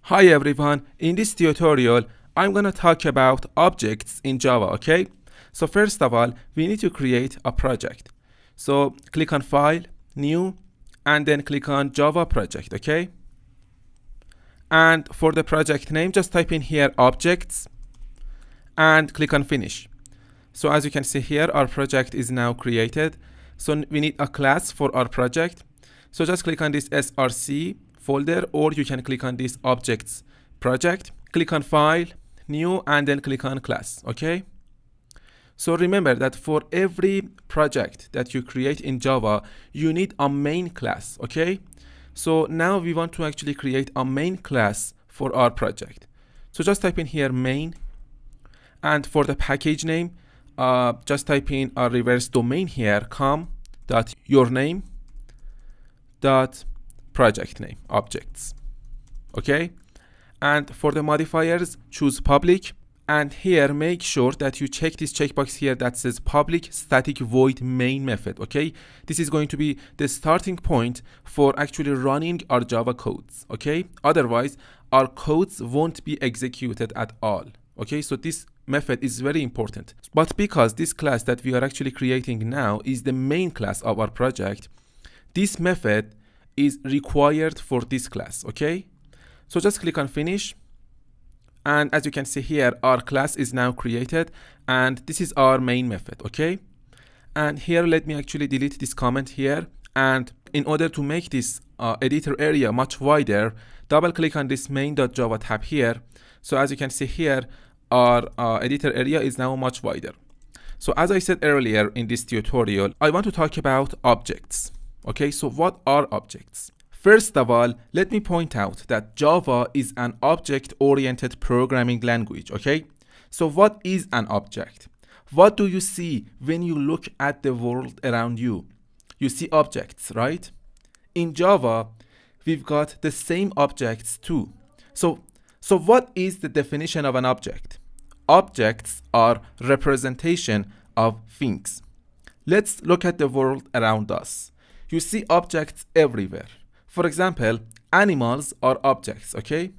Hi everyone, in this tutorial I'm going to talk about objects in Java, okay? So first of all, we need to create a project. So click on File, New, and then click on Java Project, okay? And for the project name, just type in here Objects and click on Finish. So as you can see here, our project is now created. So we need a class for our project. So just click on this src folder, or you can click on this objects project, click on File, New, and then click on Class, okay? So remember that for every project that you create in Java, you need a main class, okay? So now we want to actually create a main class for our project. So just type in here main, and for the package name, just type in a reverse domain here, com.yourname dot project name objects, okay? And for the modifiers, choose public, and here make sure that you check this checkbox here that says public static void main method, okay? This is going to be the starting point for actually running our Java codes, okay? Otherwise our codes won't be executed at all, okay? So this method is very important, but because this class that we are actually creating now is the main class of our project, this method is required for this class, okay? So just click on Finish, and as you can see here, our class is now created, and this is our main method, okay? And here, let me actually delete this comment here, and in order to make this editor area much wider, double click on this main.java tab here. So as you can see here, our editor area is now much wider. So as I said earlier in this tutorial, I want to talk about objects. Okay, so what are objects? First of all, let me point out that Java is an object-oriented programming language, okay? So what is an object? What do you see when you look at the world around you? You see objects, right? In Java, we've got the same objects too. So what is the definition of an object? Objects are representation of things. Let's look at the world around us. You see objects everywhere. For example, animals are objects, okay?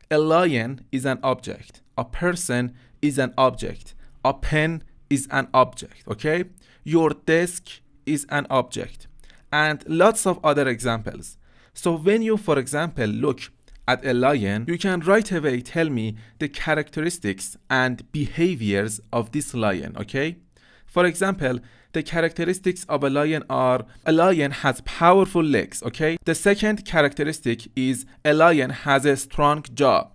A lion is an object. A person is an object. A pen is an object, okay? Your desk is an object. And lots of other examples. So when you, for example, look at a lion, you can right away tell me the characteristics and behaviors of this lion, okay? For example, the characteristics of a lion are a lion has powerful legs, okay? The second characteristic is a lion has a strong jaw.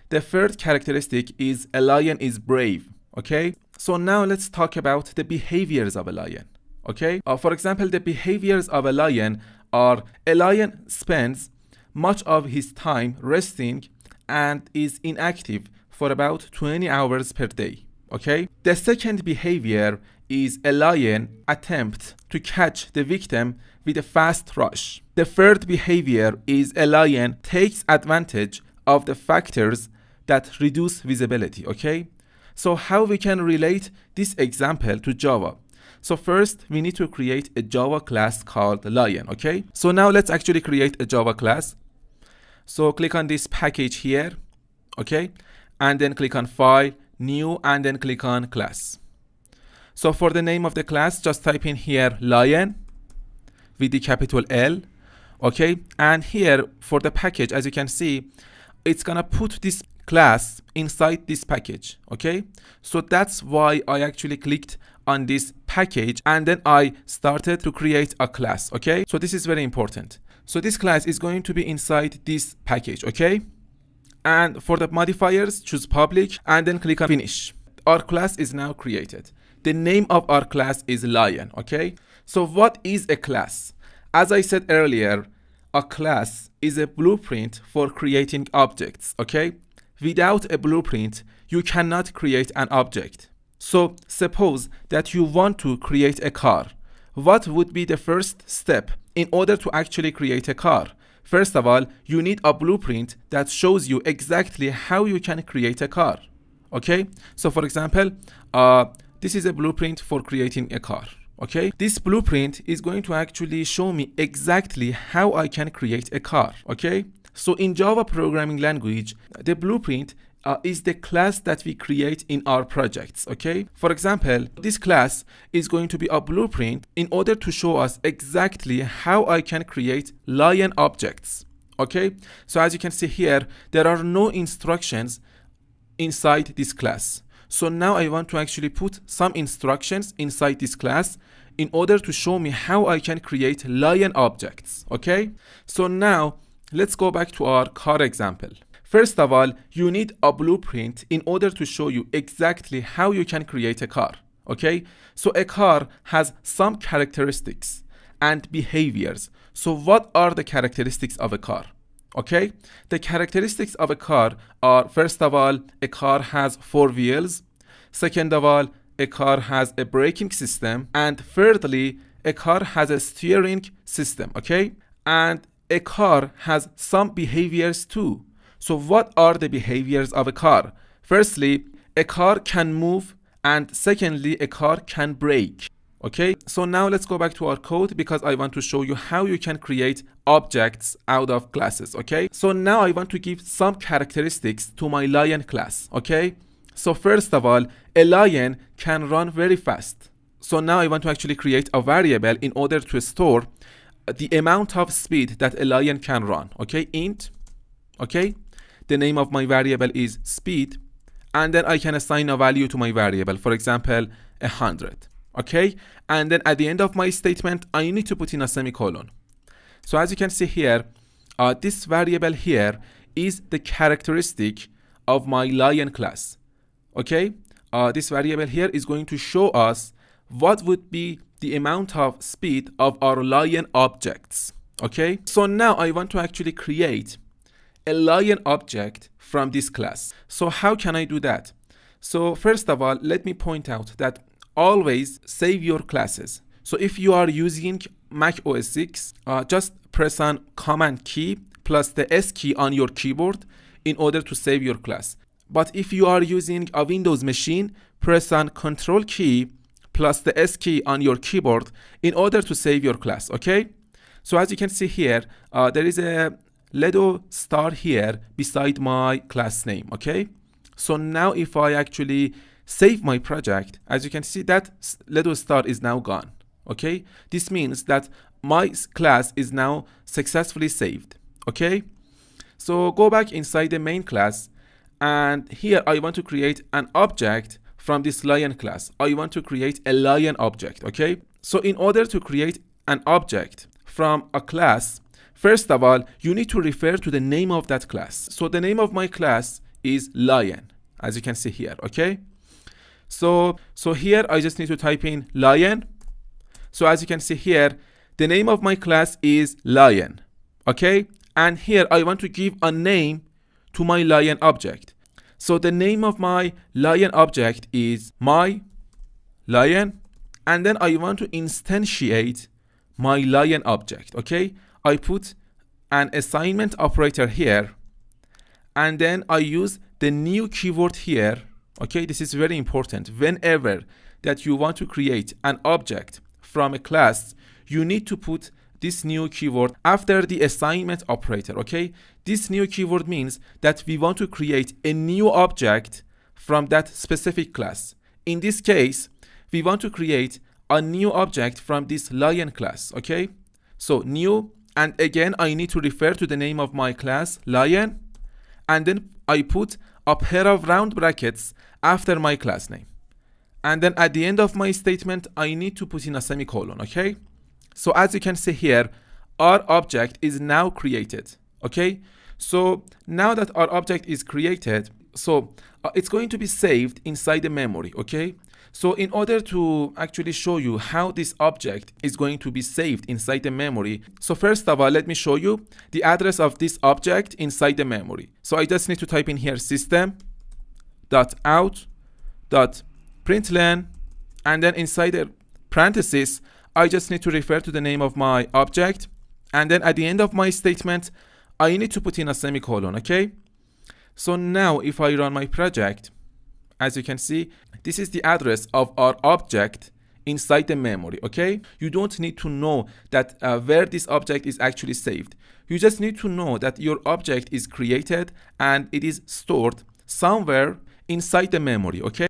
The third characteristic is a lion is brave, okay? So now let's talk about the behaviors of a lion, okay? For example, the behaviors of a lion are a lion spends much of his time resting and is inactive for about 20 hours per day, okay? The second behavior is a lion attempt to catch the victim with a fast rush. The third behavior is a lion takes advantage of the factors that reduce visibility, okay? So how we can relate this example to Java? So first, we need to create a Java class called lion, okay? So now let's actually create a Java class. So click on this package here, okay? And then click on File, New, and then click on Class. So for the name of the class, just type in here lion with the capital L, okay? And here for the package, as you can see, it's gonna put this class inside this package, okay? So that's why I actually clicked on this package and then I started to create a class, okay? So this is very important. So this class is going to be inside this package, okay? And for the modifiers, choose public and then click on Finish. Our class is now created. The name of our class is lion, okay? So what is a class? As I said earlier, a class is a blueprint for creating objects, okay? Without a blueprint, you cannot create an object. So suppose that you want to create a car. What would be the first step in order to actually create a car? First of all, you need a blueprint that shows you exactly how you can create a car, okay? So for example, this is a blueprint for creating a car, okay? This blueprint is going to actually show me exactly how I can create a car, okay? So in Java programming language, the blueprint is the class that we create in our projects, okay? For example, this class is going to be a blueprint in order to show us exactly how I can create lion objects, okay? So as you can see here, there are no instructions inside this class. So now I want to actually put some instructions inside this class in order to show me how I can create lion objects, okay? So now let's go back to our car example. First of all, you need a blueprint in order to show you exactly how you can create a car, okay? So a car has some characteristics and behaviors. So what are the characteristics of a car? Okay, the characteristics of a car are, first of all, a car has 4 wheels. Second of all, a car has a braking system. And thirdly, a car has a steering system, okay? And a car has some behaviors too. So what are the behaviors of a car? Firstly, a car can move, and secondly, a car can brake. Okay, so now let's go back to our code because I want to show you how you can create objects out of classes, okay? So now I want to give some characteristics to my lion class, okay? So first of all, a lion can run very fast. So now I want to actually create a variable in order to store the amount of speed that a lion can run, okay? Int, okay? The name of my variable is speed, and then I can assign a value to my variable, for example, 100. Okay, and then at the end of my statement, I need to put in a semicolon. So as you can see here, this variable here is the characteristic of my lion class. Okay, this variable here is going to show us what would be the amount of speed of our lion objects. Okay, so now I want to actually create a lion object from this class. So how can I do that? So first of all, let me point out that always save your classes. So if you are using Mac OS 6, just press on Command key plus the S key on your keyboard in order to save your class. But if you are using a Windows machine, press on Control key plus the S key on your keyboard in order to save your class, okay? So as you can see here, there is a little star here beside my class name, okay? So now if I actually save my project, as you can see, that little star is now gone, okay? This means that my class is now successfully saved, okay? So go back inside the main class, and here I want to create an object from this lion class. I want to create a lion object, okay? So in order to create an object from a class, first of all, you need to refer to the name of that class. So the name of my class is lion, as you can see here, okay? So here I just need to type in lion. So as you can see here, the name of my class is lion, okay? And here I want to give a name to my lion object. So the name of my lion object is my lion, and then I want to instantiate my lion object, okay? I put an assignment operator here, and then I use the new keyword here. Okay, this is very important. Whenever that you want to create an object from a class, you need to put this new keyword after the assignment operator, okay? This new keyword means that we want to create a new object from that specific class. In this case, we want to create a new object from this lion class, okay? So new, and again, I need to refer to the name of my class, lion, and then I put a pair of round brackets after my class name. And then at the end of my statement, I need to put in a semicolon, okay? So as you can see here, our object is now created, okay? So now that our object is created, so it's going to be saved inside the memory, okay? So in order to actually show you how this object is going to be saved inside the memory, so first of all, let me show you the address of this object inside the memory. So I just need to type in here system.out.println, and then inside the parentheses, I just need to refer to the name of my object, and then at the end of my statement, I need to put in a semicolon, okay? So now if I run my project, as you can see, this is the address of our object inside the memory, okay? You don't need to know that where this object is actually saved. You just need to know that your object is created and it is stored somewhere inside the memory, okay?